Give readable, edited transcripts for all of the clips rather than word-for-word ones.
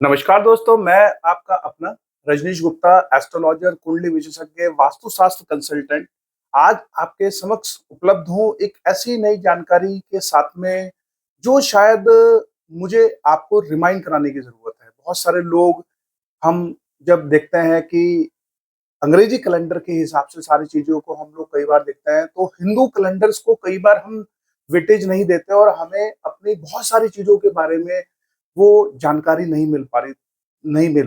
नमस्कार दोस्तों, मैं आपका अपना रजनीश गुप्ता, एस्ट्रोलॉजर, कुंडली विशेषज्ञ, वास्तुशास्त्र कंसल्टेंट। आज आपके समक्ष उपलब्ध हूँ एक ऐसी नई जानकारी के साथ में जो शायद मुझे आपको रिमाइंड कराने की जरूरत है। बहुत सारे लोग हम जब देखते हैं कि अंग्रेजी कैलेंडर के हिसाब से सारी चीजों को हम लोग कई बार देखते हैं, तो हिंदू कैलेंडर्स को कई बार हम वेटेज नहीं देते और हमें अपनी बहुत सारी चीजों के बारे में वो जानकारी नहीं मिल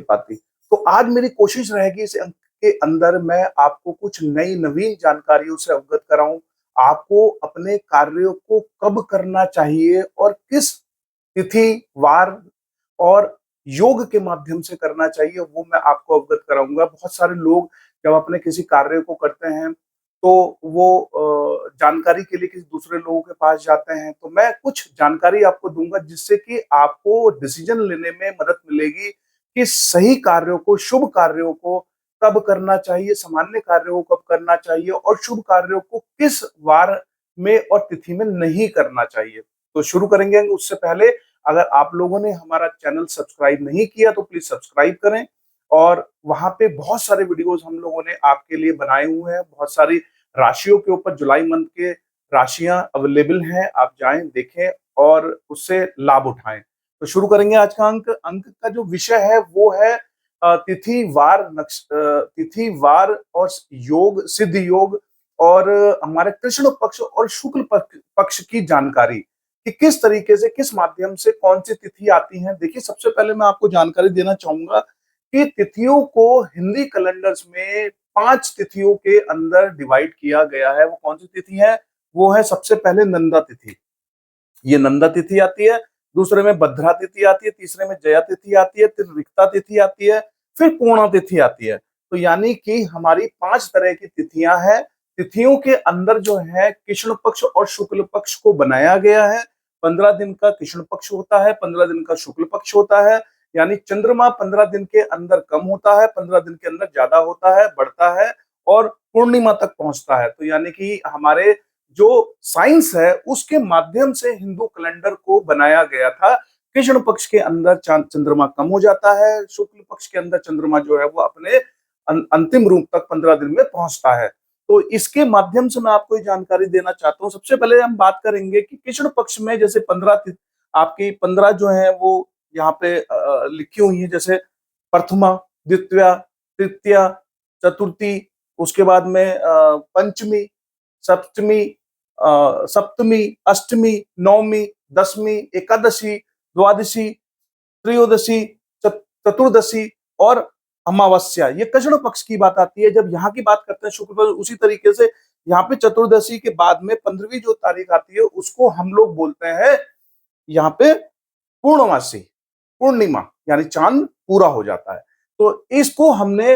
पाती। तो आज मेरी कोशिश रहेगी इस अंक के अंदर मैं आपको कुछ नई नवीन जानकारियों से अवगत कराऊं। आपको अपने कार्यों को कब करना चाहिए और किस तिथि, वार और योग के माध्यम से करना चाहिए, वो मैं आपको अवगत कराऊंगा। बहुत सारे लोग जब अपने किसी कार्य को करते हैं तो वो जानकारी के लिए किसी दूसरे लोगों के पास जाते हैं। तो मैं कुछ जानकारी आपको दूंगा जिससे कि आपको डिसीजन लेने में मदद मिलेगी कि सही कार्यों को, शुभ कार्यों को कब करना चाहिए, सामान्य कार्यों को कब करना चाहिए और शुभ कार्यों को किस वार में और तिथि में नहीं करना चाहिए। तो शुरू करेंगे। उससे पहले अगर आप लोगों ने हमारा चैनल सब्सक्राइब नहीं किया तो प्लीज सब्सक्राइब करें। और वहां पे बहुत सारे वीडियोस हम लोगों ने आपके लिए बनाए हुए हैं। बहुत सारी राशियों के ऊपर जुलाई मंथ के राशियां अवेलेबल हैं, आप जाएं, देखें और उससे लाभ उठाएं। तो शुरू करेंगे आज का अंक। अंक का जो विषय है वो है तिथि वार और योग, सिद्ध योग और हमारे कृष्ण पक्ष और शुक्ल पक्ष की जानकारी कि किस तरीके से, किस माध्यम से कौन सी तिथि आती हैं। देखिए, सबसे पहले मैं आपको जानकारी देना चाहूंगा कि तिथियों को हिंदी कैलेंडर्स में 5 तिथियों के अंदर डिवाइड किया गया है। वो कौन सी तिथि है? वो है सबसे पहले नंदा तिथि। ये नंदा तिथि आती है। दूसरे में भद्रा तिथि आती है। तीसरे में जया तिथि आती है। फिर रिक्ता तिथि आती है। फिर पूर्णा तिथि आती है। तो यानी कि हमारी 5 तरह की तिथियां हैं। तिथियों के अंदर जो है कृष्ण पक्ष और शुक्ल पक्ष को बनाया गया है। 15 दिन का कृष्ण पक्ष होता है, 15 दिन का शुक्ल पक्ष होता है। यानी चंद्रमा 15 दिन के अंदर कम होता है, 15 दिन के अंदर ज्यादा होता है, बढ़ता है और पूर्णिमा तक पहुंचता है। तो यानी कि हमारे जो साइंस है उसके माध्यम से हिंदू कैलेंडर को बनाया गया था। कृष्ण पक्ष के अंदर चंद्रमा कम हो जाता है, शुक्ल पक्ष के अंदर चंद्रमा जो है वो अपने अंतिम रूप तक 15 दिन में पहुंचता है। तो इसके माध्यम से मैं आपको ये जानकारी देना चाहता हूँ। सबसे पहले हम बात करेंगे कि कृष्ण पक्ष में जैसे 15 आपकी 15 जो है वो यहाँ पे लिखी हुई है, जैसे प्रथमा, द्वितीया, तृतीया, चतुर्थी, उसके बाद में पंचमी, सप्तमी, सप्तमी, अष्टमी, नवमी, दसवीं, एकादशी, द्वादशी, त्रयोदशी, चतुर्दशी और अमावस्या। ये कृष्ण पक्ष की बात आती है। जब यहाँ की बात करते हैं शुक्ल पक्ष, उसी तरीके से यहाँ पे चतुर्दशी के बाद में 15वीं जो तारीख आती है उसको हम लोग बोलते हैं यहाँ पे पूर्णमासी, पूर्णिमा, यानी चांद पूरा हो जाता है। तो इसको हमने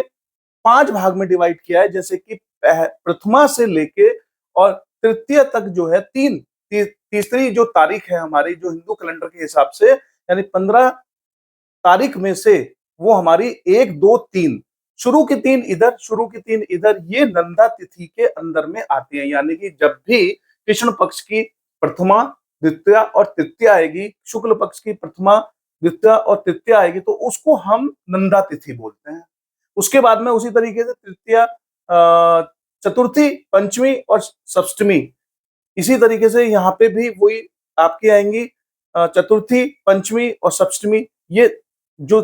5 भाग में डिवाइड किया है। जैसे कि प्रथमा से लेके और तृतीय तक जो है तीसरी जो तारीख है हमारी, जो हिंदू कैलेंडर के हिसाब से, यानी 15 तारीख में से वो हमारी 1, 2, 3, शुरू की 3 इधर, शुरू की 3 इधर, ये नंदा तिथि के अंदर में आती है। यानी कि जब भी कृष्ण पक्ष की प्रथमा, द्वितीया और तृतीया आएगी, शुक्ल पक्ष की प्रथमा, द्वितीया और तृतीया आएगी, तो उसको हम नंदा तिथि बोलते हैं। उसके बाद में उसी तरीके से तृतीया, चतुर्थी, पंचमी और सप्तमी, इसी तरीके से यहाँ पे भी वही आपकी आएंगी, चतुर्थी, पंचमी और सप्तमी। ये जो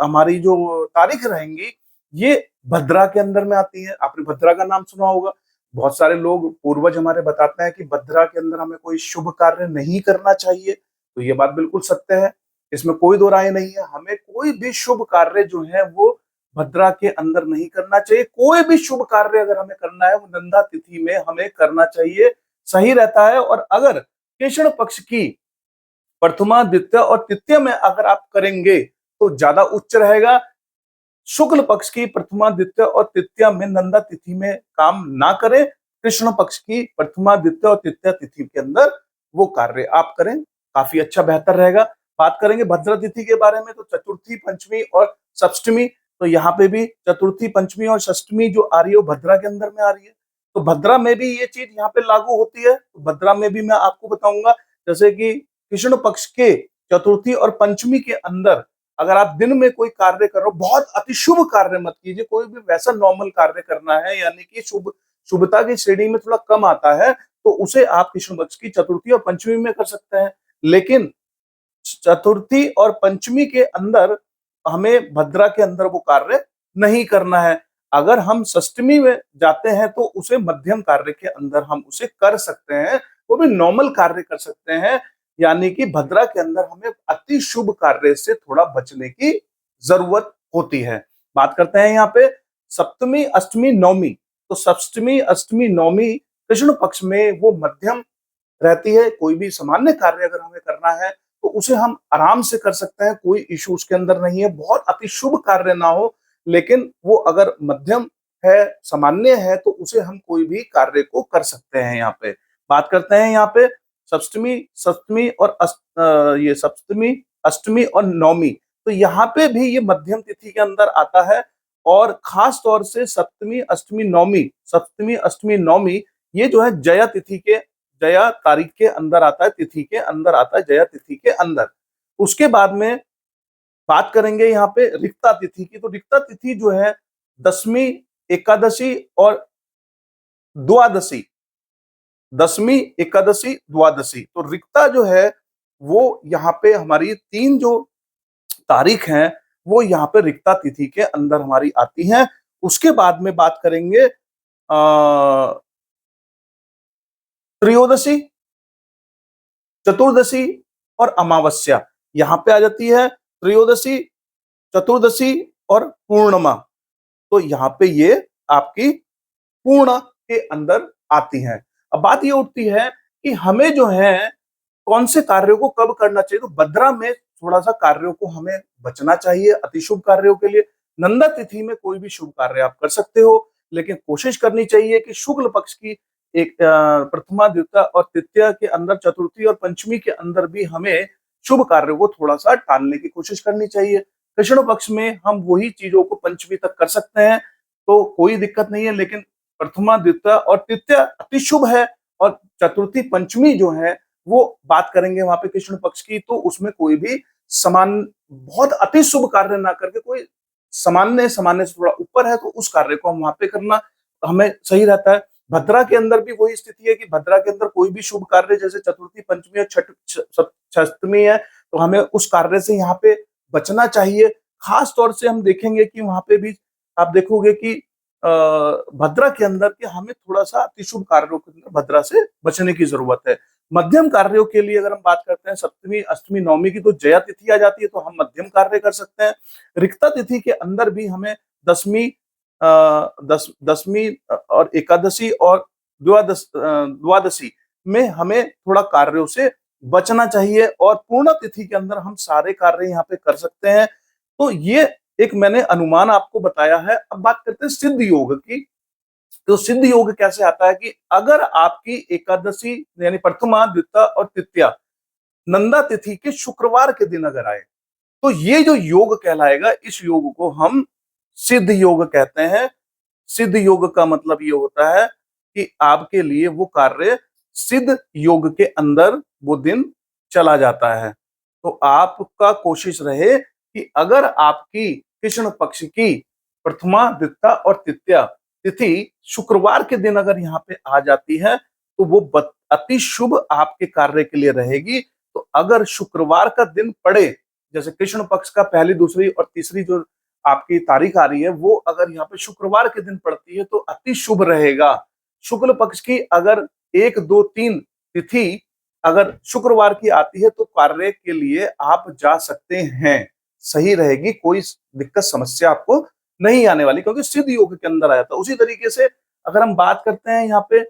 हमारी जो तारीख रहेंगी ये भद्रा के अंदर में आती है। आपने भद्रा का नाम सुना होगा। बहुत सारे लोग, पूर्वज हमारे बताते हैं कि भद्रा के अंदर हमें कोई शुभ कार्य नहीं करना चाहिए। तो ये बात बिल्कुल सत्य है, इसमें कोई दो राय नहीं है। हमें कोई भी शुभ कार्य जो है वो भद्रा के अंदर नहीं करना चाहिए। कोई भी शुभ कार्य अगर हमें करना है वो नंदा तिथि में हमें करना चाहिए, सही रहता है। और अगर कृष्ण पक्ष की प्रथमा, द्वितीय और तृतीय में अगर आप करेंगे तो ज्यादा उच्च रहेगा। शुक्ल पक्ष की प्रथमा, द्वितीय और तृतीय में नंदा तिथि में काम ना करें। कृष्ण पक्ष की प्रथमा, द्वितीय और तृतीय तिथि के अंदर वो कार्य आप करें, काफी अच्छा, बेहतर रहेगा। बात करेंगे भद्रा तिथि के बारे में, तो चतुर्थी, पंचमी और सप्तमी, तो यहाँ पे भी चतुर्थी, पंचमी और षष्टमी जो आ रही है वो भद्रा के अंदर में आ रही है। तो भद्रा में भी ये चीज यहाँ पे लागू होती है। तो भद्रा में भी मैं आपको बताऊंगा, जैसे कि कृष्ण पक्ष के चतुर्थी और पंचमी के अंदर अगर आप दिन में कोई कार्य कर रहे हो, बहुत अति शुभ कार्य मत कीजिए, कोई भी वैसा नॉर्मल कार्य करना है, यानी कि शुभता की श्रेणी में थोड़ा कम आता है, तो उसे आप कृष्ण पक्ष की चतुर्थी और पंचमी में कर सकते हैं। लेकिन चतुर्थी और पंचमी के अंदर हमें भद्रा के अंदर वो कार्य नहीं करना है। अगर हम षष्टमी में जाते हैं तो उसे मध्यम कार्य के अंदर हम उसे कर सकते हैं, वो भी नॉर्मल कार्य कर सकते हैं, यानी कि भद्रा के अंदर हमें अति शुभ कार्य से थोड़ा बचने की जरूरत होती है। बात करते हैं यहाँ पे सप्तमी, अष्टमी, नवमी। तो सप्तमी, अष्टमी, नवमी कृष्ण पक्ष में वो मध्यम रहती है। कोई भी सामान्य कार्य अगर हमें करना है तो उसे हम आराम से कर सकते हैं, कोई इश्यू उसके अंदर नहीं है। बहुत अति शुभ कार्य ना हो, लेकिन वो अगर मध्यम है, सामान्य है, तो उसे हम कोई भी कार्य को कर सकते हैं। यहाँ पे बात करते हैं यहाँ पे सप्तमी, सप्तमी और ये सप्तमी, अष्टमी और नवमी। तो यहाँ पे भी ये मध्यम तिथि के अंदर आता है, और खास तौर से सप्तमी, अष्टमी, नवमी, सप्तमी, अष्टमी, नवमी ये जो है जया तिथि के, जया तारीख के अंदर आता है, तिथि के अंदर आता है, जया तिथि के अंदर। उसके बाद में बात करेंगे यहाँ पे रिक्ता तिथि की। तो रिक्ता तिथि जो है दसवीं, एकादशी और द्वादशी, दसवीं, एकादशी, द्वादशी। तो रिक्ता जो है वो यहाँ पे हमारी तीन जो तारीख हैं वो यहाँ पे रिक्ता तिथि के अंदर हमारी आती हैं। उसके बाद में बात करेंगे त्रयोदशी, चतुर्दशी और अमावस्या। यहाँ पे आ जाती है त्रयोदशी, चतुर्दशी और पूर्णिमा। तो यहाँ पे ये आपकी पूर्ण के अंदर आती हैं। अब बात ये उठती है कि हमें जो है कौन से कार्यों को कब करना चाहिए। तो भद्रा में थोड़ा सा कार्यों को हमें बचना चाहिए अति शुभ कार्यों के लिए। नंदा तिथि में कोई भी शुभ कार्य आप कर सकते हो, लेकिन कोशिश करनी चाहिए कि शुक्ल पक्ष की एक प्रथमा, द्वितीया और तृतीया के अंदर, चतुर्थी और पंचमी के अंदर भी हमें शुभ कार्यों को थोड़ा सा टालने की कोशिश करनी चाहिए। कृष्ण पक्ष में हम वही चीजों को पंचमी तक कर सकते हैं, तो कोई दिक्कत नहीं है। लेकिन प्रथमा, द्वितीया और तृतीया अति शुभ है, और चतुर्थी, पंचमी जो है वो बात करेंगे वहां पे कृष्ण पक्ष की, तो उसमें कोई भी समान, बहुत अति शुभ कार्य ना करके कोई सामान्य, सामान्य से थोड़ा ऊपर है, तो उस कार्य को हम वहां पे करना हमें सही रहता है। भद्रा के अंदर भी वही स्थिति है कि भद्रा के अंदर कोई भी शुभ कार्य, जैसे चतुर्थी, पंचमी और षष्टमी है, तो हमें उस कार्य से यहाँ पे बचना चाहिए। खास तौर से हम देखेंगे कि वहां पे भी आप देखोगे कि भद्रा के अंदर कि हमें थोड़ा सा अतिशुभ कार्यों के अंदर भद्रा से बचने की जरूरत है। मध्यम कार्यों के लिए अगर हम बात करते हैं सप्तमी, अष्टमी, नवमी की, तो जया तिथि आ जाती है, तो हम मध्यम कार्य कर सकते हैं। रिक्ता तिथि के अंदर भी हमें दसवीं, दसवीं और एकादशी और द्वादशी में हमें थोड़ा कार्यों से बचना चाहिए, और पूर्ण तिथि के अंदर हम सारे कार्य यहाँ पे कर सकते हैं। तो ये एक मैंने अनुमान आपको बताया है। अब बात करते हैं सिद्ध योग की। तो सिद्ध योग कैसे आता है कि अगर आपकी एकादशी यानी प्रथमा, द्वितीया और तृतीया नंदा तिथि के शुक्रवार के दिन अगर आए, तो ये जो योग कहलाएगा, इस योग को हम सिद्ध योग कहते हैं। सिद्ध योग का मतलब ये होता है कि आपके लिए वो कार्य सिद्ध योग के अंदर वो दिन चला जाता है। तो आपका कोशिश रहे कि अगर आपकी कृष्ण पक्ष की प्रथमा, द्वितीया और तृतीया तिथि शुक्रवार के दिन अगर यहाँ पे आ जाती है, तो वो अति शुभ आपके कार्य के लिए रहेगी। तो अगर शुक्रवार का दिन पड़े, जैसे कृष्ण पक्ष का पहली, दूसरी और तीसरी जो आपकी तारीख आ रही है, वो अगर यहाँ पे शुक्रवार के दिन पड़ती है तो अति शुभ रहेगा। शुक्ल पक्ष की अगर 1, 2, 3 तिथि अगर शुक्रवार की आती है, तो कार्य के लिए आप जा सकते हैं, सही रहेगी, कोई दिक्कत समस्या आपको नहीं आने वाली, क्योंकि सिद्ध योग के अंदर आया था। उसी तरीके से अगर हम बात करते हैं यहाँ पे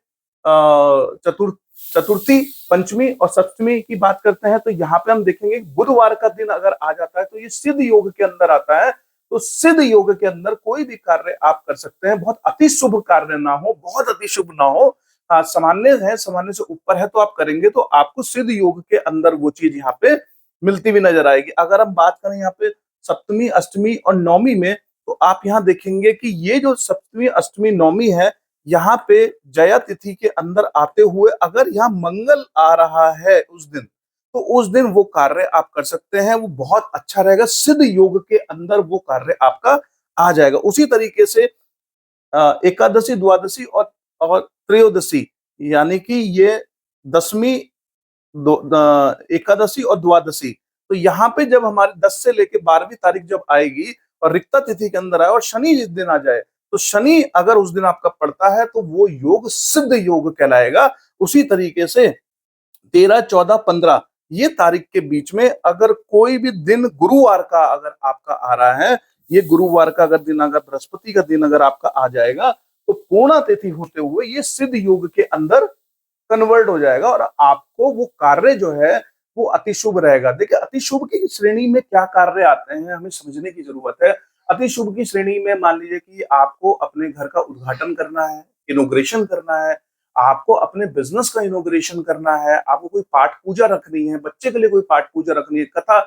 चतुर्थी, पंचमी और सप्तमी की बात करते हैं, तो यहाँ पे हम देखेंगे बुधवार का दिन अगर आ जाता है तो ये सिद्ध योग के अंदर आता है। तो सिद्ध योग के अंदर कोई भी कार्य आप कर सकते हैं, बहुत अति शुभ कार्य ना हो, बहुत अति शुभ ना हो, सामान्य है, सामान्य से ऊपर है, तो आप करेंगे तो आपको सिद्ध योग के अंदर वो चीज यहाँ पे मिलती हुई नजर आएगी। अगर हम बात करें यहाँ पे सप्तमी, अष्टमी और नवमी में, तो आप यहाँ देखेंगे कि ये जो सप्तमी, अष्टमी, नवमी है, यहाँ पे जया तिथि के अंदर आते हुए अगर यहाँ मंगल आ रहा है उस दिन, तो उस दिन वो कार्य आप कर सकते हैं, वो बहुत अच्छा रहेगा। सिद्ध योग के अंदर वो कार्य आपका आ जाएगा। उसी तरीके से एकादशी, द्वादशी और त्रयोदशी, यानी कि ये दसवीं, एकादशी और द्वादशी। तो यहाँ पे जब हमारे 10 से लेके 12वीं तारीख जब आएगी और रिक्ता तिथि के अंदर आए और शनि जिस दिन आ जाए, तो शनि अगर उस दिन आपका पड़ता है तो वो योग सिद्ध योग कहलाएगा। उसी तरीके से 13, 14, 15 ये तारीख के बीच में अगर कोई भी दिन गुरुवार का अगर आपका आ रहा है, ये गुरुवार का अगर दिन, अगर बृहस्पति का दिन अगर आपका आ जाएगा, तो पूर्णा तिथि होते हुए ये सिद्ध योग के अंदर कन्वर्ट हो जाएगा और आपको वो कार्य जो है वो अति शुभ रहेगा। देखिए, अति शुभ की श्रेणी में क्या कार्य आते हैं, हमें समझने की जरूरत है। अति शुभ की श्रेणी में मान लीजिए कि आपको अपने घर का उद्घाटन करना है, इनॉग्रेशन करना है, आपको अपने बिजनेस का इनॉग्रेशन करना है, आपको कोई पाठ पूजा रखनी है, बच्चे के लिए कोई पाठ पूजा रखनी है, कथा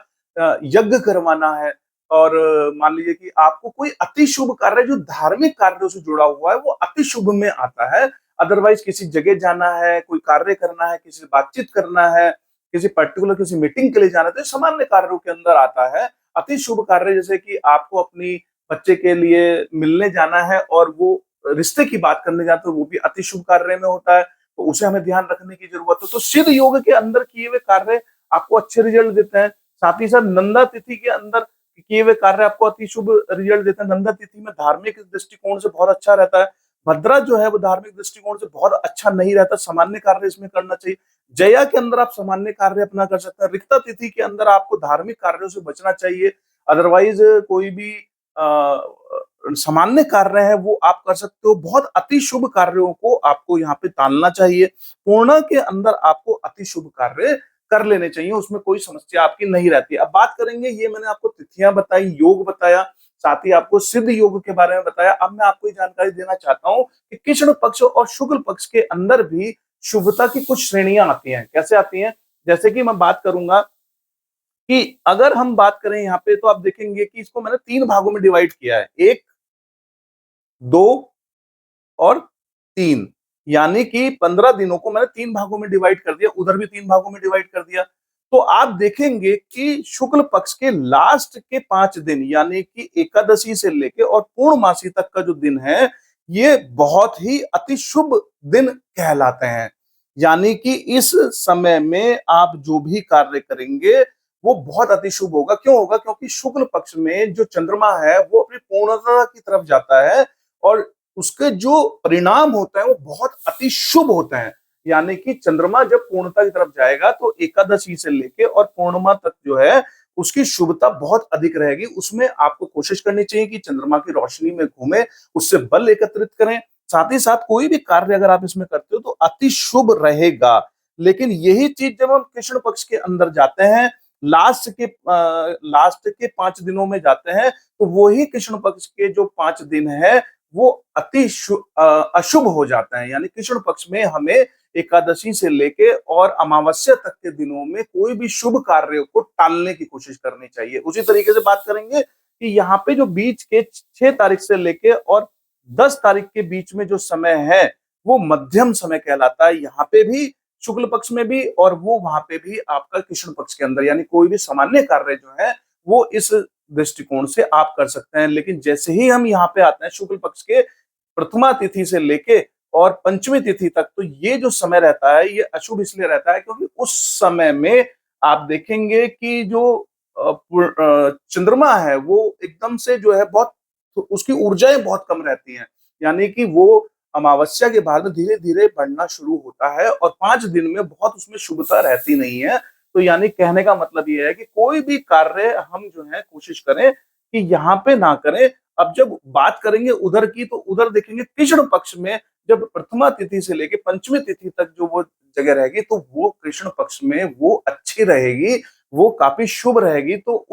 यज्ञ करवाना है, और मान लीजिए कि आपको कोई अति शुभ कार्य जो धार्मिक कार्यों से जुड़ा हुआ है वो अति शुभ में आता है। अदरवाइज किसी जगह जाना है, कोई कार्य करना है, किसी से बातचीत करना है, किसी पर्टिकुलर किसी मीटिंग के लिए जाना है, तो सामान्य कार्यों के अंदर आता है। अति शुभ कार्य जैसे कि आपको अपनी बच्चे के लिए मिलने जाना है और वो रिश्ते की बात करने जाते हैं, वो भी अति शुभ कार्य में होता है, तो उसे हमें ध्यान रखने की जरूरत है। तो सिद्ध योग के अंदर किए हुए कार्य आपको अच्छे रिजल्ट देते हैं। साथ ही साथ नंदा तिथि के अंदर किए हुए कार्य आपको अति शुभ रिजल्ट देते हैं। नंदा तिथि में धार्मिक दृष्टिकोण से बहुत अच्छा रहता है। भद्रा जो है वो धार्मिक दृष्टिकोण से बहुत अच्छा नहीं रहता, सामान्य कार्य इसमें करना चाहिए। जया के अंदर आप सामान्य कार्य अपना कर सकते हैं। रिक्ता तिथि के अंदर आपको धार्मिक कार्यों से बचना चाहिए। अदरवाइज कोई भी सामान्य कार्य है वो आप कर सकते हो। बहुत अति शुभ कार्यों को आपको यहाँ पे टालना चाहिए। पूर्णा के अंदर आपको अति शुभ कार्य कर लेने चाहिए, उसमें कोई समस्या आपकी नहीं रहती। अब बात करेंगे, ये मैंने आपको तिथियां बताई, योग बताया, साथ ही आपको सिद्ध योग के बारे में बताया। अब मैं आपको ये जानकारी देना चाहता हूँ कि कृष्ण पक्ष और शुक्ल पक्ष के अंदर भी शुभता की कुछ श्रेणियां आती हैं। कैसे आती हैं? जैसे कि मैं बात करूंगा कि अगर हम बात करें यहाँ पे, तो आप देखेंगे कि इसको मैंने 3 भागों में डिवाइड किया है। 1, 2 और 3, यानी कि 15 दिनों को मैंने 3 भागों में डिवाइड कर दिया, उधर भी 3 भागों में डिवाइड कर दिया। तो आप देखेंगे कि शुक्ल पक्ष के लास्ट के 5 दिन, यानी कि एकादशी से लेके और पूर्णमासी तक का जो दिन है, ये बहुत ही अति शुभ दिन कहलाते हैं। यानी कि इस समय में आप जो भी कार्य करेंगे वो बहुत अति शुभ होगा। क्यों होगा? क्योंकि शुक्ल पक्ष में जो चंद्रमा है वो अपनी पूर्णता की तरफ जाता है और उसके जो परिणाम होते हैं वो बहुत अति शुभ होते हैं। यानी कि चंद्रमा जब पूर्णता की तरफ जाएगा तो एकादशी से लेके और पूर्णिमा तक जो है उसकी शुभता बहुत अधिक रहेगी। उसमें आपको कोशिश करनी चाहिए कि चंद्रमा की रोशनी में घूमे, उससे बल एकत्रित करें। साथ ही साथ कोई भी कार्य अगर आप इसमें करते हो तो अति शुभ रहेगा। लेकिन यही चीज जब हम कृष्ण पक्ष के अंदर जाते हैं, लास्ट के 5 दिनों में जाते हैं, तो वही कृष्ण पक्ष के जो 5 दिन है वो अशुभ हो जाते हैं। यानी कृष्ण पक्ष में हमें एकादशी से लेके और अमावस्या तक के दिनों में कोई भी शुभ कार्य को टालने की कोशिश करनी चाहिए। उसी तरीके से बात करेंगे कि यहाँ पे जो बीच के 6 तारीख से लेके और 10 तारीख के बीच में जो समय है वो मध्यम समय कहलाता है। यहाँ पे भी शुक्ल पक्ष में भी और वो वहां पे भी आपका कृष्ण पक्ष के अंदर, यानी कोई भी सामान्य कार्य जो है वो इस दृष्टिकोण से आप कर सकते हैं। लेकिन जैसे ही हम यहाँ पे आते हैं शुक्ल पक्ष के प्रथमा तिथि से लेके और पंचमी तिथि तक, तो ये जो समय रहता है ये अशुभ इसलिए रहता है क्योंकि उस समय में आप देखेंगे कि जो चंद्रमा है वो एकदम से जो है बहुत, तो उसकी ऊर्जाएं बहुत कम रहती हैं। यानी कि वो अमावस्या के बाद धीरे धीरे बढ़ना शुरू होता है और 5 दिन में बहुत उसमें शुभता रहती नहीं है। तो यानी कहने का मतलब ये है कि कोई भी कार्य हम जो है कोशिश करें कि यहाँ पे ना करें। अब जब बात करेंगे उधर की, तो उधर देखेंगे कृष्ण पक्ष में जब प्रथमा तिथि से लेके पंचमी तिथि तक जो वो जगह रहेगी, तो वो कृष्ण पक्ष में वो अच्छी रहेगी, वो काफी शुभ रहेगी। तो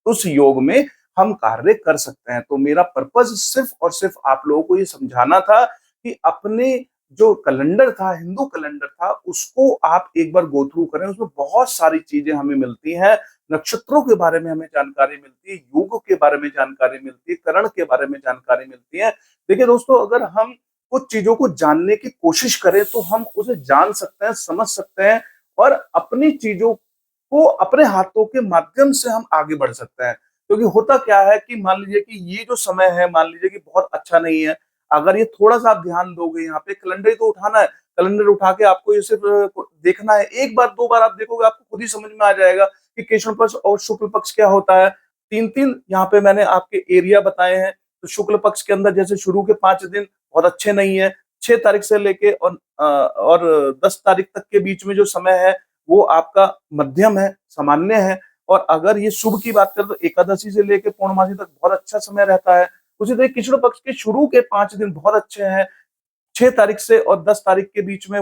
उस योग में हम कार्य कर सकते हैं। तो मेरा पर्पज सिर्फ और सिर्फ आप लोगों को ये समझाना था कि अपने जो कैलेंडर था, हिंदू कैलेंडर था, उसको आप एक बार गो थ्रू करें। उसमें बहुत सारी चीजें हमें मिलती हैं। नक्षत्रों के बारे में हमें जानकारी मिलती है, योग के बारे में जानकारी मिलती है, करण के बारे में जानकारी मिलती है। देखिए दोस्तों, अगर हम कुछ चीजों को जानने की कोशिश करें तो हम उसे जान सकते हैं, समझ सकते हैं और अपनी चीजों को अपने हाथों के माध्यम से हम आगे बढ़ सकते हैं। क्योंकि होता क्या है कि मान लीजिए कि ये जो समय है, मान लीजिए कि बहुत अच्छा नहीं है, अगर ये थोड़ा-सा आप ध्यान दोगे यहाँ पे, कैलेंडर ही तो उठाना है, कैलेंडर उठा के आपको ये सिर्फ देखना है, 1 बार 2 बार आप देखोगे, आपको खुद ही समझ में आ जाएगा कि कृष्ण पक्ष और शुक्ल पक्ष क्या होता है। 3-3 यहाँ पे मैंने आपके एरिया बताए हैं, तो शुक्ल पक्ष के अंदर जैसे शुरू के 5 दिन बहुत अच्छे नहीं है, 6 तारीख से लेके और 10 तारीख तक के बीच में जो समय है, वो आपका मध्यम है, सामान्य है। और अगर ये शुभ की बात करें तो एकादशी से लेके पूर्णमासी तक बहुत अच्छा समय रहता है। उसी तरह कृष्ण पक्ष के शुरू के 5 दिन बहुत अच्छे हैं, 6 तारीख से और 10 तारीख के बीच में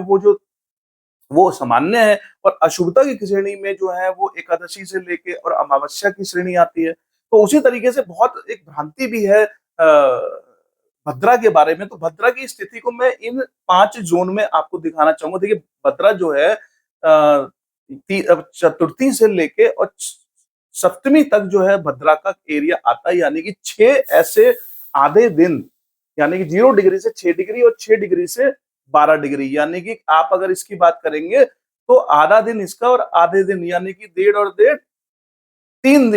वो सामान्य है, और अशुभता की श्रेणी में जो है वो एकादशी से लेके और अमावस्या की श्रेणी आती है। तो उसी तरीके से बहुत एक भ्रांति भी है भद्रा के बारे में। तो भद्रा की स्थिति को मैं इन 5 जोन में आपको दिखाना चाहूंगा। देखिए भद्रा जो है चतुर्थी से लेके और सप्तमी तक जो है भद्रा का एरिया आता है, यानी कि 6 ऐसे आधे दिन, यानी कि 0 डिग्री से 6 डिग्री और 6 डिग्री से 12 डिग्री, यानी कि आप अगर इसकी बात करेंगे तो आधा दिन इसका और आधे दिन, यानी कि डेढ़ और डेढ़ 3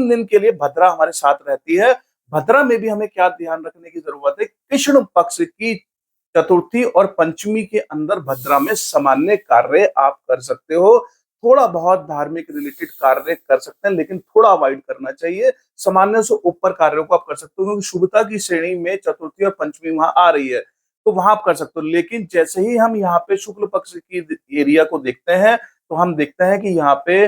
दिन के लिए भद्रा हमारे साथ रहती है। भद्रा में भी हमें क्या ध्यान रखने की जरूरत है, कृष्ण पक्ष की चतुर्थी और पंचमी के अंदर भद्रा में सामान्य कार्य आप कर सकते हो। थोड़ा बहुत धार्मिक रिलेटेड कार्य कर सकते हैं, लेकिन थोड़ा अवॉइड करना चाहिए। सामान्य से ऊपर कार्यों को आप कर सकते हो, क्योंकि शुभता की श्रेणी में चतुर्थी और पंचमी वहां आ रही है, तो वहां आप कर सकते हो। लेकिन जैसे ही हम यहाँ पे शुक्ल पक्ष की एरिया को देखते हैं, तो हम देखते हैं कि यहाँ पे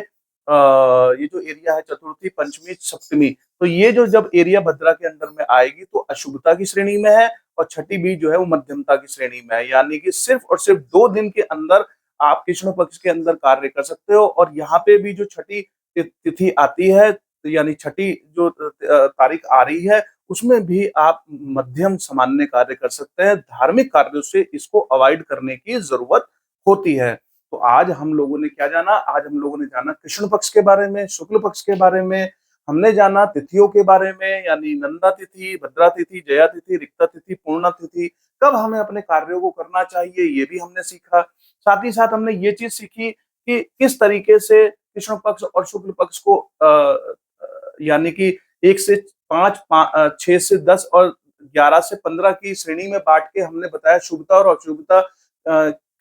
ये जो एरिया है चतुर्थी पंचमी सप्तमी, तो ये जो जब एरिया भद्रा के अंदर में आएगी तो अशुभता की श्रेणी में है, और छठी भी जो है वो मध्यमता की श्रेणी में है। यानी कि सिर्फ और सिर्फ 2 दिन के अंदर आप कृष्ण पक्ष के अंदर कार्य कर सकते हो। और यहाँ पे भी जो छठी तिथि आती है, तो यानी छठी जो तारीख आ रही है, उसमें भी आप मध्यम सामान्य कार्य कर सकते हैं। धार्मिक कार्यों से इसको अवॉइड करने की जरूरत होती है। तो आज हम लोगों ने क्या जाना, आज हम लोगों ने जाना कृष्ण पक्ष के बारे में, शुक्ल पक्ष के बारे में, हमने जाना तिथियों के बारे में, यानी नंदा तिथि, भद्रा तिथि, जया तिथि, रिक्ता तिथि, पूर्णा तिथि, कब हमें अपने कार्यों को करना चाहिए ये भी हमने सीखा। साथ ही साथ हमने ये चीज सीखी कि किस तरीके से कृष्ण पक्ष और शुक्ल पक्ष को यानी कि 1 से 5, 6 से 10 और 11 से 15 की श्रेणी में बांट के हमने बताया शुभता और अशुभता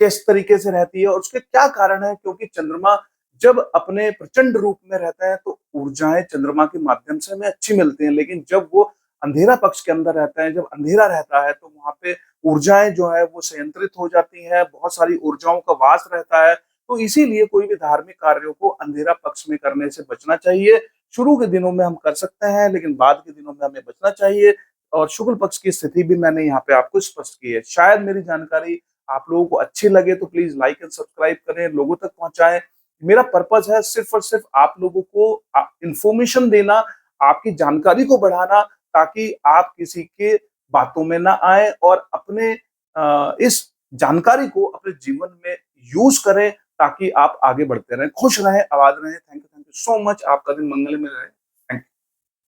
किस तरीके से रहती है और उसके क्या कारण है। क्योंकि चंद्रमा जब अपने प्रचंड रूप में रहता है तो ऊर्जाएं चंद्रमा के माध्यम से हमें अच्छी मिलती हैं, लेकिन जब वो अंधेरा पक्ष के अंदर रहता है, जब अंधेरा रहता है, तो वहां पे ऊर्जाएं जो है वो संयंत्रित हो जाती हैं, बहुत सारी ऊर्जाओं का वास रहता है। तो इसीलिए कोई भी धार्मिक कार्यों को अंधेरा पक्ष में करने से बचना चाहिए। शुरू के दिनों में हम कर सकते हैं, लेकिन बाद के दिनों में हमें बचना चाहिए। और शुक्ल पक्ष की स्थिति भी मैंने यहाँ पे आपको स्पष्ट की है। शायद मेरी जानकारी आप लोगों को अच्छी लगे तो प्लीज लाइक एंड सब्सक्राइब करें, लोगों तक पहुंचाएं। मेरा पर्पज है सिर्फ और सिर्फ आप लोगों को इंफॉर्मेशन देना, आपकी जानकारी को बढ़ाना, ताकि आप किसी के बातों में ना आए और अपने इस जानकारी को अपने जीवन में यूज करें, ताकि आप आगे बढ़ते रहें, खुश रहें, आबाद रहें। Thank you so much. आपका दिन मंगल में रहे।